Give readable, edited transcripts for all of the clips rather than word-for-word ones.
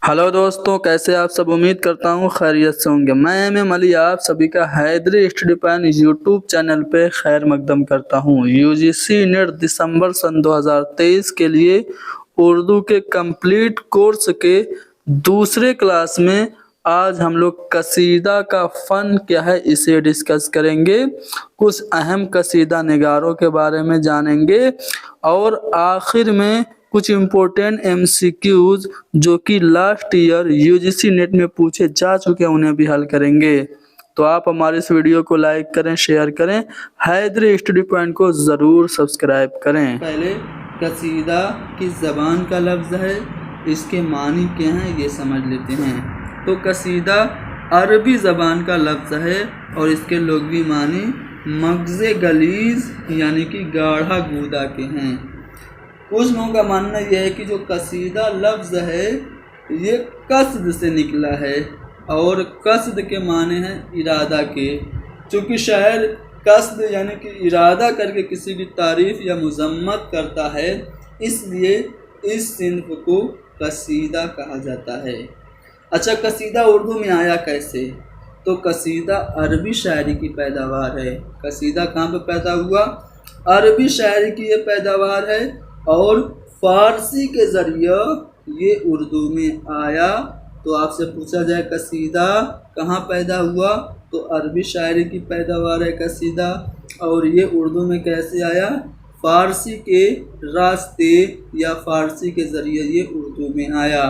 Hello दोस्तों, कैसे आप सब। उम्मीद करता हूँ खैरियत से होंगे। मैं एम अली आप सभी का Haidri study plan YouTube channel पे खैर मकदम करता हूँ। यूजीसी नेट दिसंबर सन 2023 के लिए उर्दू के कंप्लीट कोर्स के दूसरे क्लास में आज हम लोग कसीदा का फ़न क्या है इसे डिस्कस करेंगे। कुछ अहम कसीदा निगारों के बारे में जानेंगे और आखिर में कुछ इम्पोर्टेंट एमसीक्यूज जो कि लास्ट ईयर यूजीसी नेट में पूछे जा चुके हैं उन्हें भी हल करेंगे। तो आप हमारे इस वीडियो को लाइक करें, शेयर करें, हैदरी स्टडी पॉइंट को ज़रूर सब्सक्राइब करें। पहले कसीदा किस ज़बान का लफ्ज़ है, इसके मानी क्या हैं ये समझ लेते हैं। तो कसीदा अरबी ज़बान का लफ्ज़ है और इसके लुग़वी मानी मग़ज़ गलीज़ यानी कि गाढ़ा गूदा के हैं। कुछ लोगों का मानना यह है कि जो कसीदा लफ्ज़ है ये कसद से निकला है और कसद के माने हैं इरादा के। चूँकि शायर कसद यानी कि इरादा करके किसी की तारीफ़ या मज़म्मत करता है, इसलिए इस सिन्फ को कसीदा कहा जाता है। अच्छा, कसीदा उर्दू में आया कैसे? तो कसीदा अरबी शायरी की पैदावार है। कसीदा कहाँ पे पैदा हुआ? अरबी शायरी की ये पैदावार है और फ़ारसी के ज़रिए ये उर्दू में आया। तो आपसे पूछा जाए कसीदा कहाँ पैदा हुआ, तो अरबी शायरी की पैदावार है कसीदा। और ये उर्दू में कैसे आया? फ़ारसी के रास्ते या फ़ारसी के ज़रिए ये उर्दू में आया।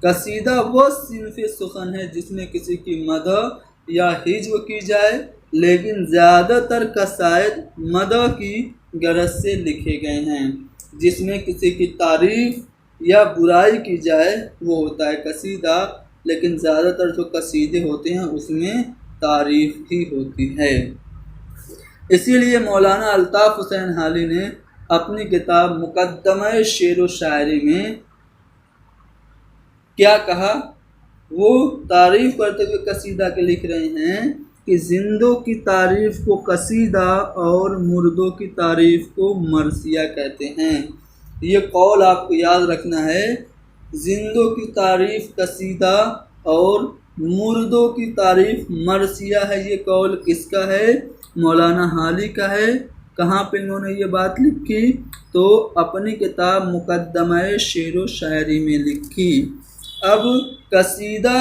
कसीदा वो सिन्फ़ सुख़न है जिसमें किसी की मदह या हिज्व की जाए, लेकिन ज़्यादातर कसायद मदह की गरज से लिखे गए हैं। जिसमें किसी की तारीफ़ या बुराई की जाए वो होता है कसीदा, लेकिन ज़्यादातर जो कसीदे होते हैं उसमें तारीफ़ ही होती है। इसीलिए मौलाना अल्ताफ़ हुसैन हाली ने अपनी किताब मुक़द्दमा शेर व शायरी में क्या कहा, वो तारीफ़ करते हुए कसीदा के लिख रहे हैं कि जिंदों की तारीफ़ को कसीदा और मुर्दों की तारीफ़ को मरसिया कहते हैं। ये कौल आपको याद रखना है, जिंदों की तारीफ़ कसीदा और मुर्दों की तारीफ़ मरसिया है। ये कौल किसका है? मौलाना हाली का है। कहाँ पे इन्होंने ये बात लिखी? तो अपनी किताब मुक़द्दमा शेर व शायरी में लिखी। अब कसीदा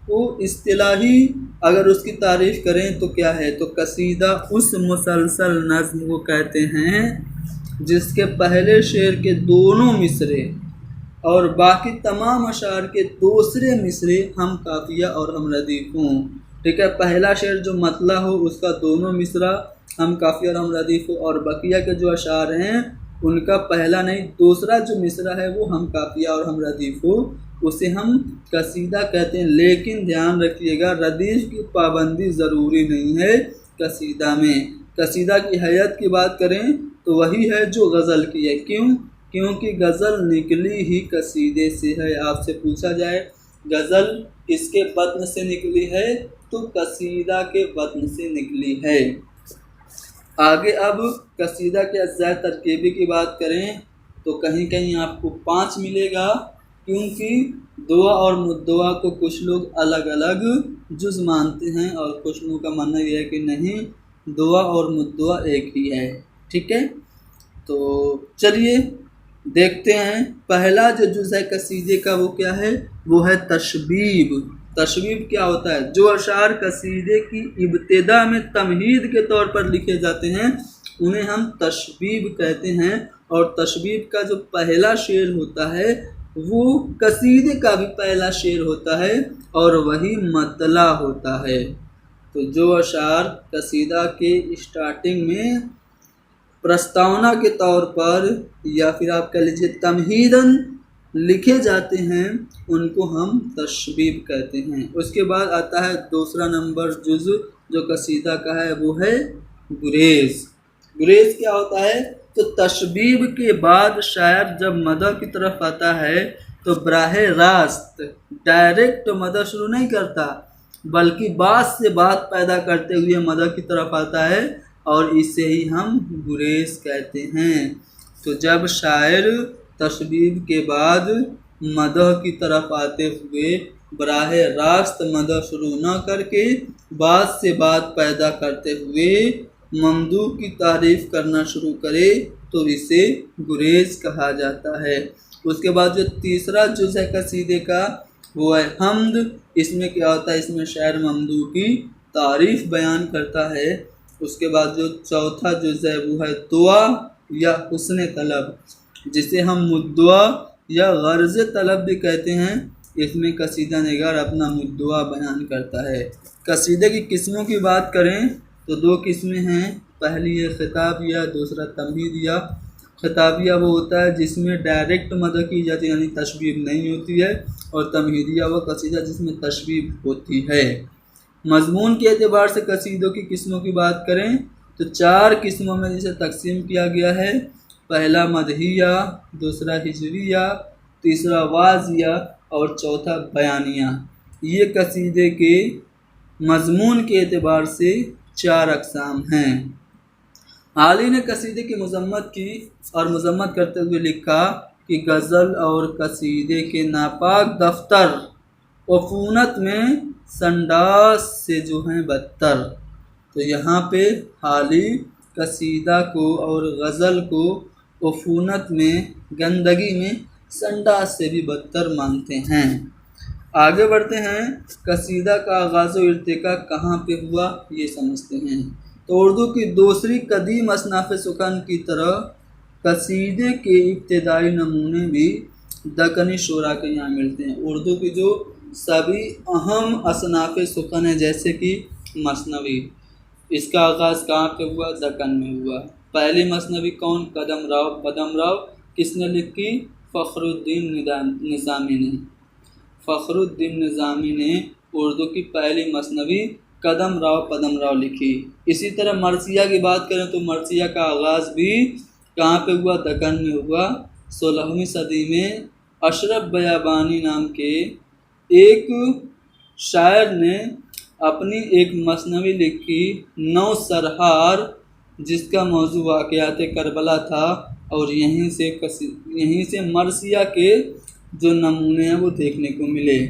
को इस्तिलाही अगर उसकी तारीफ़ करें तो क्या है? तो कसीदा उस मुसलसल नज़्म को कहते हैं जिसके पहले शेर के दोनों मिसरे और बाकी तमाम अशार के दूसरे मिसरे हम काफ़िया और हम रदीफ़ हों। ठीक है, पहला शेर जो मतला हो उसका दोनों मिसरा हम काफ़िया और हम रदीफ़ हो, और बकिया के जो अशार हैं उनका पहला नहीं दूसरा जो मिसरा है वो हम काफ़िया और हम रदीफ़ हो, उसे हम कसीदा कहते हैं। लेकिन ध्यान रखिएगा, रदीफ़ की पाबंदी ज़रूरी नहीं है कसीदा में। कसीदा की हैयत की बात करें तो वही है जो गज़ल की है। क्यों? क्योंकि गज़ल निकली ही कसीदे से है। आपसे पूछा जाए गज़ल किसके बत्न से निकली है, तो कसीदा के बत्न से निकली है। आगे अब कसीदा के अज्ज़ाए तरकीबी की बात करें तो कहीं कहीं आपको 5 मिलेगा, क्योंकि दुआ और मुद्दुआ को कुछ लोग अलग अलग जुज़ मानते हैं और कुछ लोगों का मानना यह है कि नहीं, दुआ और मुद्दुआ एक ही है। ठीक है, तो चलिए देखते हैं। पहला जो जुज़ है कसीदे का वो क्या है? वो है तशबीब। तशबीब क्या होता है? जो अशार कसीदे की इब्तिदा में तमहीद के तौर पर लिखे जाते हैं उन्हें हम तशबीब कहते हैं। और तशबीब का जो पहला शेर होता है वो कसीदे का भी पहला शेर होता है और वही मतला होता है। तो जो अशार कसीदा के स्टार्टिंग में प्रस्तावना के तौर पर या फिर आप कह लीजिए तमहीदन लिखे जाते हैं उनको हम तशबीब कहते हैं। उसके बाद आता है दूसरा नंबर जुज़ जो कसीदा का है वो है गुरेज़। गुरेज़ क्या होता है? तो तशबीब के बाद शायर जब मदह की तरफ आता है तो बराहे रास्त डायरेक्ट मदह शुरू नहीं करता, बल्कि बात से बात पैदा करते हुए मदह की तरफ आता है और इसे ही हम गुरेज़ कहते हैं। तो जब शायर तशबीब के बाद मदह की तरफ आते हुए बराह रास्त मदह शुरू न करके बात से बात पैदा करते हुए ममदूह की तारीफ़ करना शुरू करे तो इसे गुरेज कहा जाता है। उसके बाद जो तीसरा जुज़ है कसीदे का वो है हम्द। इसमें क्या होता है, इसमें शायर ममदूह की तारीफ़ बयान करता है। उसके बाद जो चौथा जुज़ है वो है दुआ या हुस्न तलब, जिसे हम मुद्दुआ या गर्ज़ तलब भी कहते हैं। इसमें कसीदा निगार अपना मुद्दुआ बयान करता है। कसीदे की किस्मों की बात करें तो दो किस्में हैं। पहली है खिताबिया, दूसरा तमहीदिया। खिताबिया वो होता है जिसमें डायरेक्ट मदह की जाती है यानी तशबीह नहीं होती है, और तमहीदिया वो कसीदा जिसमें तशबीह होती है। मज़मून के एतबार से कसीदों की किस्मों की बात करें तो 4 किस्मों में जिसे तकसीम किया गया है। पहला मदहिया, दूसरा हिजरिया, तीसरा वाजिया और चौथा बयानिया। ये कसीदे के मज़मून के एतबार से 4 अक़साम हैं। हाली ने कसीदे की मज़म्मत की और मज़म्मत करते हुए लिखा कि गज़ल और कसीदे के नापाक दफ्तर उफ़ूनत में संडास से जो हैं बदतर। तो यहाँ पे हाली कसीदा को और गज़ल को उफ़ूनत में, गंदगी में, संडास से भी बदतर मानते हैं। आगे बढ़ते हैं। कसीदा का आगाज़ व इर्तिका कहाँ पे हुआ ये समझते हैं। तो उर्दू की दूसरी कदीम असनाफ़ सुखन की तरह कसीदे के इब्तिदाई नमूने भी दक्कनी शुरा के यहाँ मिलते हैं। उर्दू की जो सभी अहम असनाफ़ सुखन है जैसे कि मसनवी, इसका आगाज़ कहाँ पे हुआ, दक्कन में हुआ। पहली मसनवी कौन, कदम राव किसने लिखी, फ़खरुद्दीन निज़ामी ने। फ़खरुद्दीन निज़ामी ने उर्दू की पहली मसनवी पदम राव लिखी। इसी तरह मरसिया की बात करें तो मरसिया का आगाज़ भी कहाँ पे हुआ, दक्कन में हुआ। 16वीं सदी में अशरफ बयाबानी नाम के एक शायर ने अपनी एक मसनवी लिखी नौ सरहार, जिसका मौजू वाक़यात करबला था, और यहीं से मरसिया के जो नमूने हैं वो देखने को मिले।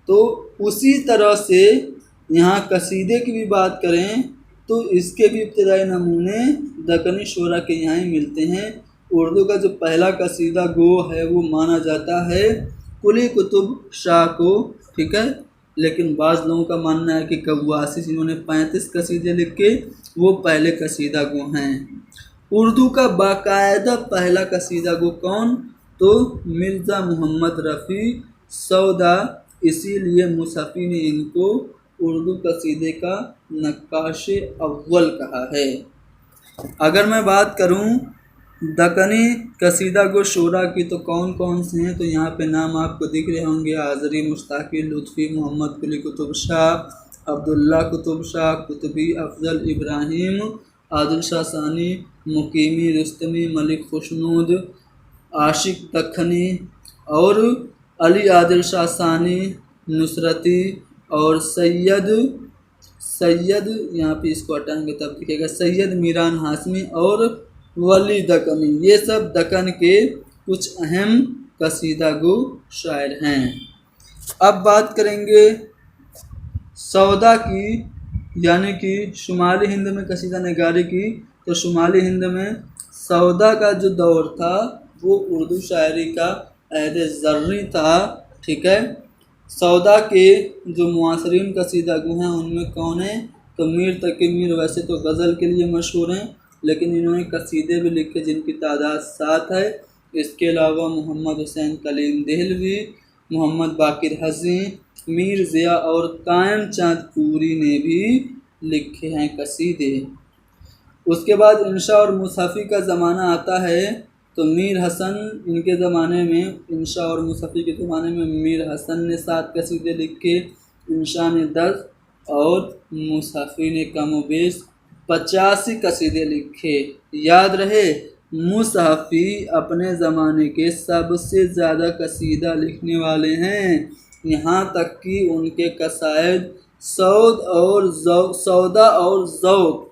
तो उसी तरह से यहाँ कसीदे की भी बात करें तो इसके भी इब्तिदाई नमूने दक्कनी शुरा के यहाँ ही मिलते हैं। उर्दू का जो पहला कसीदा गो है वो माना जाता है कुली कुतुब शाह को, ठीक है। लेकिन बाज़ लोगों का मानना है कि कव्वासी जिन्होंने 35 कसीदे लिखे वो पहले कसीदा गो हैं। उर्दू का बाकायदा पहला कसीदा गो कौन, तो मिर्ज़ा मोहम्मद रफ़ी सौदा, इसीलिए मुसफ़ी ने इनको उर्दू कसीदे का नक्काश अव्वल कहा है। अगर मैं बात करूं दक्कनी कसीदा गो शुरा की तो कौन कौन से हैं, तो यहाँ पे नाम आपको दिख रहे होंगे। आज़री, मुश्ताक़ी, लुत्फ़ी, मोहम्मद कुली कुतुब शाह, अब्दुल्ला कुतुब शाह, कुतुबी, अफजल इब्राहिम, आदिल शाह सानी, मुकीमी, रुस्तमी, मलिक खुशनूद, आशिक दक्कनी और अली आदिल शाह सानी, नुसरती और सैयद यहाँ पे इसको हटाएंगे तब दिखेगा, सैयद मीरान हाशमी और वली दक्कनी। ये सब दक्कन के कुछ अहम कसीदा गो शायर हैं। अब बात करेंगे सौदा की, यानी कि शुमाली हिंद में कसीदा नगारी की। तो शुमाली हिंद में सौदा का जो दौर था वो उर्दू शायरी का अहद ज़र्री था, ठीक है। सौदा के जो मुआसरीन कसीदा गो हैं उनमें कौन है, तो मीर तकी मीर वैसे तो गज़ल के लिए मशहूर हैं, लेकिन इन्होंने कसीदे भी लिखे जिनकी तादाद 7 है। इसके अलावा मोहम्मद हुसैन कलीम देहलवी, मोहम्मद बाकिर हज़ी, मीर ज़िया और कायम चाँद पूरी ने भी लिखे हैं कसीदे। उसके बाद इंशा और मुसफ़ी का ज़माना आता है तो मीर हसन, इनके ज़माने में, इंशा और मुसफ़ी के ज़माने में मीर हसन ने 7 कसीदे लिखे, इंशा ने 10 और मुसफ़ी ने कम व बेश 85 कसीदे लिखे। याद रहे मुसफ़ी अपने ज़माने के सबसे ज़्यादा कसीदा लिखने वाले हैं। यहाँ तक कि उनके कसायद सौदा और ज़ौक़,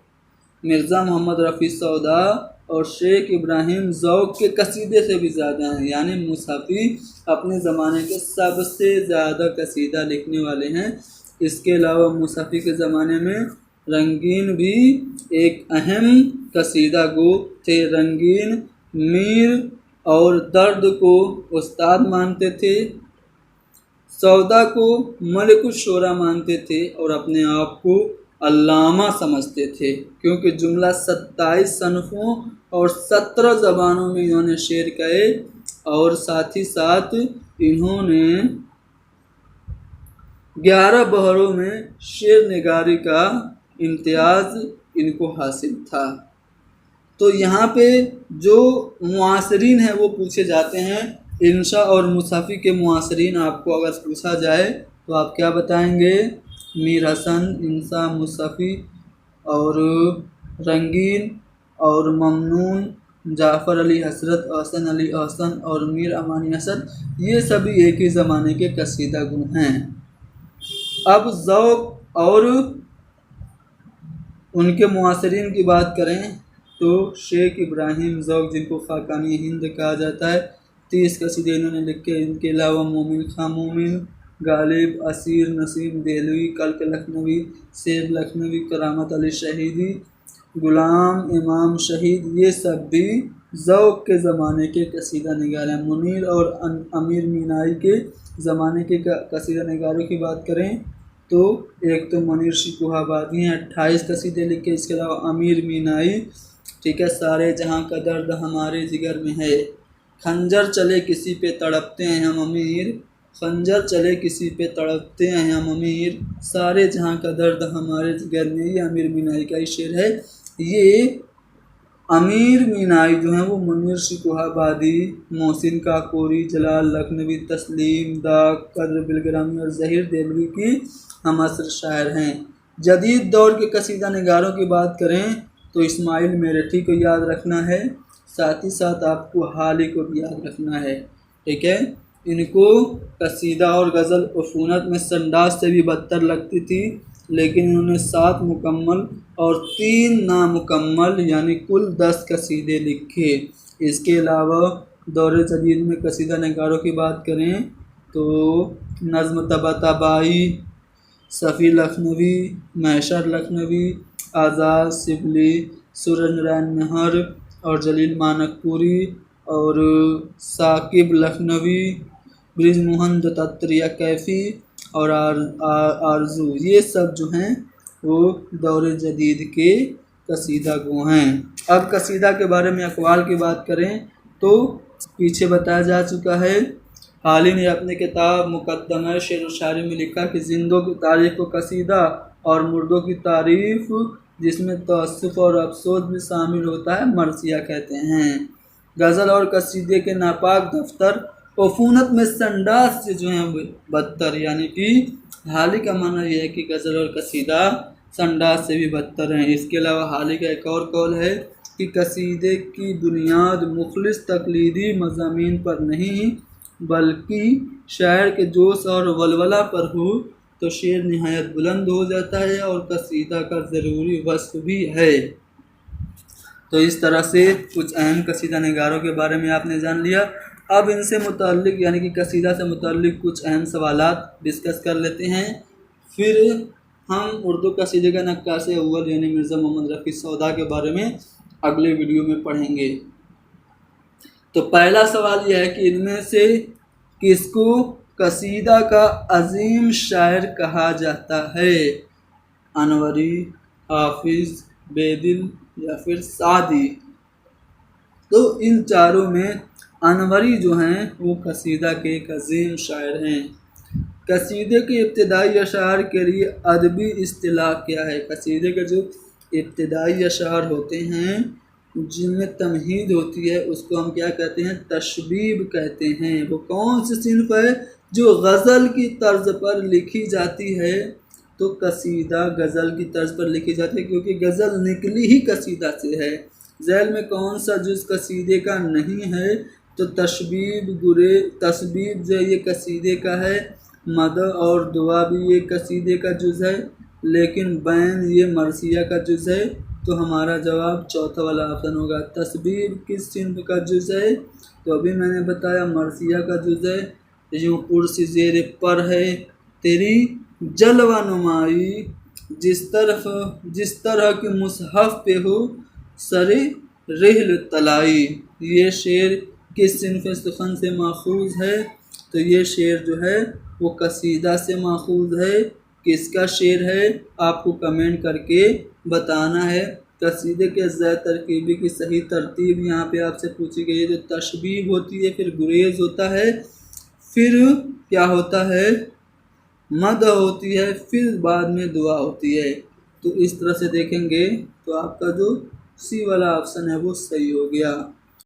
मिर्ज़ा मोहम्मद रफ़ी सौदा اور शेख इब्राहिम ज़ौक़ के कसीदे से भी ज़्यादा हैं, यानी मुसहफ़ी अपने ज़माने के सबसे ज़्यादा कसीदा लिखने वाले हैं। इसके अलावा मुसहफ़ी के ज़माने में रंगीन भी एक अहम कसीदा गो थे। रंगीन मीर और दर्द को उस्ताद मानते थे, सौदा को मलिकुश शोरा मानते थे और अपने आप को अल्लामा समझते थे, क्योंकि जुमला 27 सनफ़ों और 17 ज़बानों में इन्होंने शेर कहे और साथ ही साथ इन्होंने 11 बहरों में शेर निगारी का इम्तियाज़ इनको हासिल था। तो यहाँ पे जो मुआसरीन हैं वो पूछे जाते हैं। इंशा और मुसहफ़ी के मुआसरीन आपको अगर पूछा जाए तो आप क्या बताएंगे? मीर हसन, इंशा, मुसहफ़ी और रंगीन और ममनून, जाफ़र अली हसरत, अहसन अली अहसन और मीर अमानी असद, ये सभी एक ही ज़माने के कसीदा गो हैं। अब ज़ौक़ और उनके मुआसरीन की बात करें तो शेख इब्राहिम ज़ौक़, जिनको ख़ाक़ानी हिंद कहा जाता है, 30 कसीदे इन्होंने लिखे। इनके अलावा मोमिन खां मोमिन, गालिब, असीर, नसीम देहलवी, कल्क लखनवी, शेर लखनवी, करामत अली शहीदी, गुलाम इमाम शहीद, ये सब भी ज़ौक़ के ज़माने के कसीदा निगार हैं। मुनीर और अमीर मीनाई के ज़माने के कसीदा निगारों की बात करें तो एक तो मुनीर शिकोहाबादी हैं, 28 कसीदे लिखे। इसके अलावा अमीर मीनाई, ठीक है, सारे जहाँ का दर्द हमारे जिगर में है, खंजर चले किसी पे तड़पते हैं हम अमीर, खंजर चले किसी पे तड़पते हैं हम अमीर, सारे जहाँ का दर्द हमारे जिगर में, ये अमीर मीनाई का ही शेर है। ये अमीर मीनाई जो हैं वो मुनीर शिकोहाबादी, मोहसिन काकोरी, जलाल लखनवी, तस्लीम दाग, कद्र बिलग्रामी और ज़हीर देलवी की हम असर शायर हैं। जदीद दौर के कसीदा निगारों की बात करें तो इस्माइल मेरठी को याद रखना है, साथ ही साथ आपको हाली को भी याद रखना है, ठीक है। इनको कसीदा और गज़ल उफ़ूनत में संडास से भी बदतर लगती थी, लेकिन इन्होंने 7 मुकम्मल और 3 नामुकम्मल यानी कुल 10 कसीदे लिखे। इसके अलावा दौर जदीद में कसीदा निगारों की बात करें तो नज़्म तबातबाई, सफ़ी लखनवी, महशर लखनवी, आज़ाद सिबली, सूरज नरायण नहर और जलील मानकपुरी और साकिब लखनवी, ब्रिज मोहन दत्तात्रेय कैफ़ी और आरजू, ये सब जो हैं वो दौर जदीद के कसीदा गो हैं। अब कसीदा के बारे में अक़वाल की बात करें तो पीछे बताया जा चुका है। हाली ने अपने किताब मुक़द्दमा शेर व शायरी में लिखा कि ज़िंदों की तारीफ़ को कसीदा और मुर्दों की तारीफ़, जिसमें तअस्सुफ़ और अफसोस भी शामिल होता है, मरसिया कहते हैं। गज़ल और कसीदे के नापाक दफ्तर उफ़ूनत में संडास से जो हैं बदतर, यानी कि हाली का मानना यह है कि गज़ल और कसीदा संडास से भी बदतर हैं। इसके अलावा हाली का एक और कौल है कि कसीदे की बुनियाद मुखलिस तकलीदी मज़ामीन पर नहीं बल्कि शायर के जोश और वलवला पर हो तो शेर निहायत बुलंद हो जाता है और कसीदा का ज़रूरी वस्फ़ भी है। तो इस तरह से कुछ अहम कसीदा निगारों के बारे में आपने जान लिया। अब इनसे मुताल्लिक़ यानी कि कसीदा से मुताल्लिक़ कुछ अहम सवालात डिस्कस कर लेते हैं, फिर हम उर्दू कसीदे का नक्काश अव्वल यानी मिर्ज़ा मोहम्मद रफ़ी सौदा के बारे में अगले वीडियो में पढ़ेंगे। तो पहला सवाल यह है कि इनमें से किसको कसीदा का अजीम शायर कहा जाता है? अनवरी, हाफिज़, बेदिल या फिर सादी? तो इन चारों में अनवरी जो हैं वो कसीदा के एक अजीम शायर हैं। कसीदे के इब्तिदाई अशार के लिए अदबी इस्तिलाह क्या है? कसीदे के जो इब्तिदाई अशार होते हैं जिनमें तमहीद होती है उसको हम क्या कहते हैं? तशबीब कहते हैं। वो कौन सी सिन्फ़ है जो गज़ल की तर्ज पर लिखी जाती है? तो कसीदा गज़ल की तर्ज पर लिखी जाती है क्योंकि गज़ल निकली ही कसीदा से है। ज़ैल में कौन सा जुज़ कसीदे का नहीं है? तो तशबीब जो ये कसीदे का है, मद और दुआ भी ये कसीदे का जुज़ है, लेकिन बैन ये मरसिया का जुज़ है। तो हमारा जवाब चौथा वाला ऑप्शन होगा। तस्बीब किस सिंफ का जुज़ है? तो अभी मैंने बताया मरसिया का जुज़ है। यूँ कुर्सी ज़ेर पर है तेरी जलवा नुमाई, जिस तरह की मुसहफ़ पे हो सरे रिहल तलाई। ये शेर किस सिंफ सुखन से माखूज़ है? तो ये शेर जो है वो कसीदा से माखूज़ है। किसका शेर है आपको कमेंट करके बताना है। कसीदे के अज़्ज़ाए तरकीबी की सही तरतीब यहाँ पे आपसे पूछी गई है। जो तशबीब होती है, फिर गुरेज होता है, फिर क्या होता है, मद होती है, फिर बाद में दुआ होती है। तो इस तरह से देखेंगे तो आपका जो सी वाला ऑप्शन है वो सही हो गया।